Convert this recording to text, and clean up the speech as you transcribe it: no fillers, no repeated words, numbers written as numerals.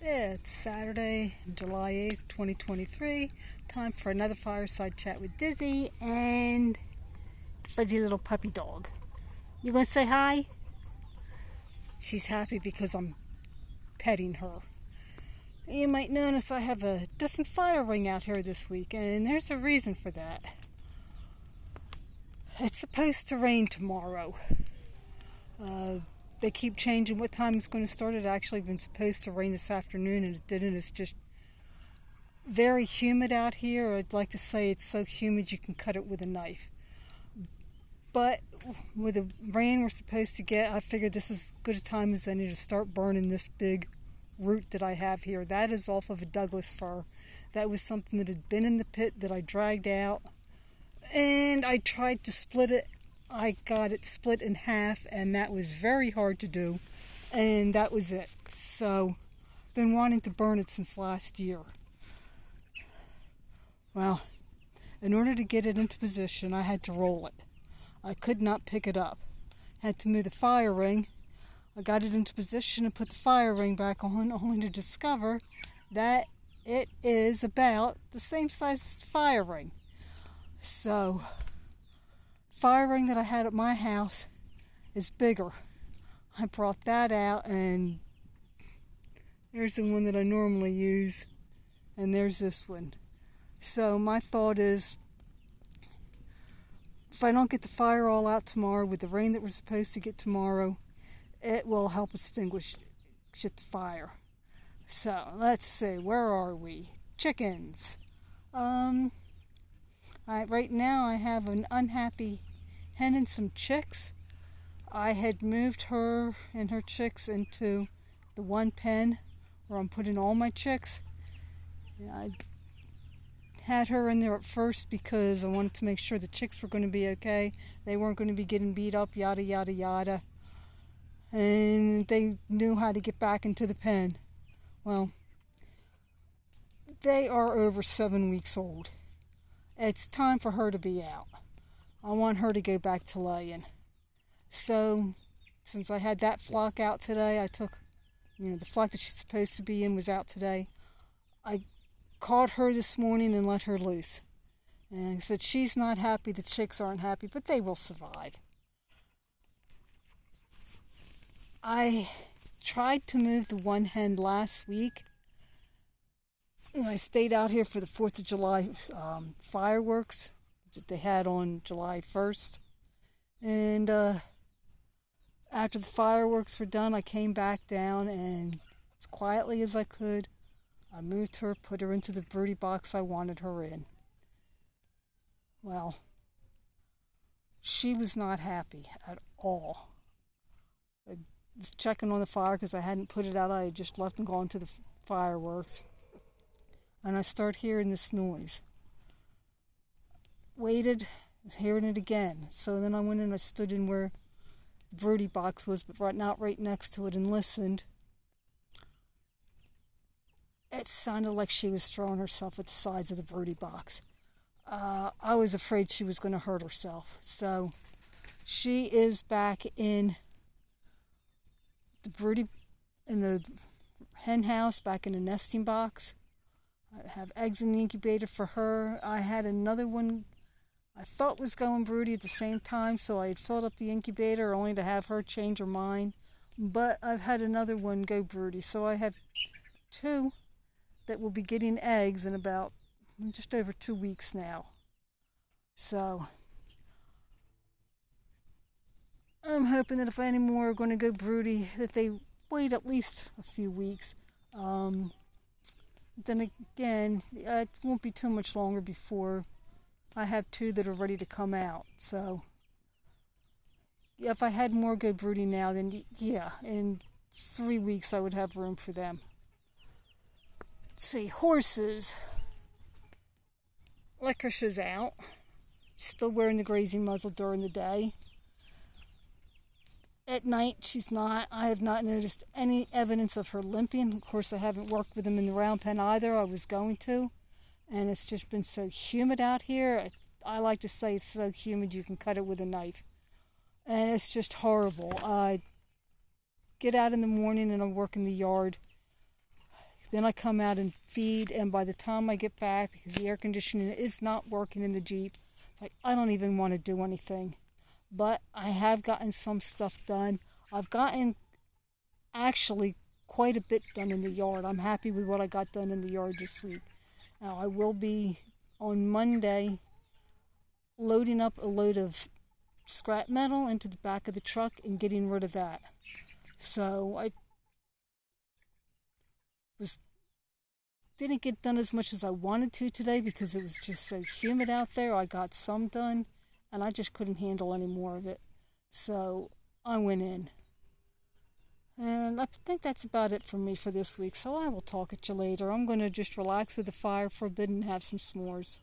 It's Saturday, July 8th, 2023. Time for another Fireside chat with Dizzy and the fuzzy little puppy dog. You gonna say hi? She's happy because I'm petting her. You might notice I have a different fire ring out here this week, and there's a reason for that. It's supposed to rain tomorrow. They keep changing what time it's going to start. It actually been supposed to rain this afternoon, and it didn't. It's just very humid out here. I'd like to say it's so humid you can cut it with a knife. But with the rain we're supposed to get, I figured this is as good a time as any to start burning this big root that I have here. That is off of a Douglas fir. That was something that had been in the pit that I dragged out, and I tried to split it. I got it split in half, and that was very hard to do, and that was it. So, been wanting to burn it since last year. Well, in order to get it into position, I had to roll it. I could not pick it up. Had to move the fire ring. I got it into position and put the fire ring back on, only to discover that it is about the same size as the fire ring. So, fire ring that I had at my house is bigger. I brought that out, and there's the one that I normally use, and there's this one. So my thought is, if I don't get the fire all out tomorrow with the rain that we're supposed to get tomorrow, it will help extinguish the fire. So let's see, where are we? Chickens. Right now I have an unhappy hen and some chicks. I had moved her and her chicks into the one pen where I'm putting all my chicks. I had her in there at first because I wanted to make sure the chicks were going to be okay. They weren't going to be getting beat up, yada, yada, yada. And they knew how to get back into the pen. Well, they are over 7 weeks old. It's time for her to be out. I want her to go back to laying. So, since I had that flock out today, I took, the flock that she's supposed to be in was out today. I caught her this morning and let her loose. And I said, she's not happy, the chicks aren't happy, but they will survive. I tried to move the one hen last week. I stayed out here for the 4th of July fireworks that they had on July 1st. And after the fireworks were done, I came back down, and as quietly as I could, I moved her, put her into the broody box I wanted her in. Well, she was not happy at all. I was checking on the fire because I hadn't put it out. I had just left and gone to the fireworks. And I start hearing this noise. Waited, hearing it again. So then I went and I stood in where the broody box was, but not right next to it, and listened. It sounded like she was throwing herself at the sides of the broody box. I was afraid she was going to hurt herself. So she is back in the hen house, back in the nesting box. I have eggs in the incubator for her. I had another one I thought was going broody at the same time, so I had filled up the incubator only to have her change her mind. But I've had another one go broody, so I have 2 that will be getting eggs in about just over 2 weeks now. So I'm hoping that if any more are going to go broody, that they wait at least a few weeks. Then again, it won't be too much longer before I have 2 that are ready to come out. So if I had more go broody now, then yeah, in 3 weeks I would have room for them. Let's see, horses. Licorice is out. Still wearing the grazing muzzle during the day. At night, she's not. I have not noticed any evidence of her limping. Of course, I haven't worked with them in the round pen either. I was going to. And it's just been so humid out here. I like to say it's so humid you can cut it with a knife. And it's just horrible. I get out in the morning and I work in the yard. Then I come out and feed, and by the time I get back, because the air conditioning is not working in the Jeep, like I don't even want to do anything. But I have gotten some stuff done. I've gotten actually quite a bit done in the yard. I'm happy with what I got done in the yard this week. Now I will be on Monday loading up a load of scrap metal into the back of the truck and getting rid of that. So I was didn't get done as much as I wanted to today because it was just so humid out there. I got some done and I just couldn't handle any more of it. So I went in. And I think that's about it for me for this week. So I will talk at you later. I'm going to just relax with the fire for a bit and have some s'mores.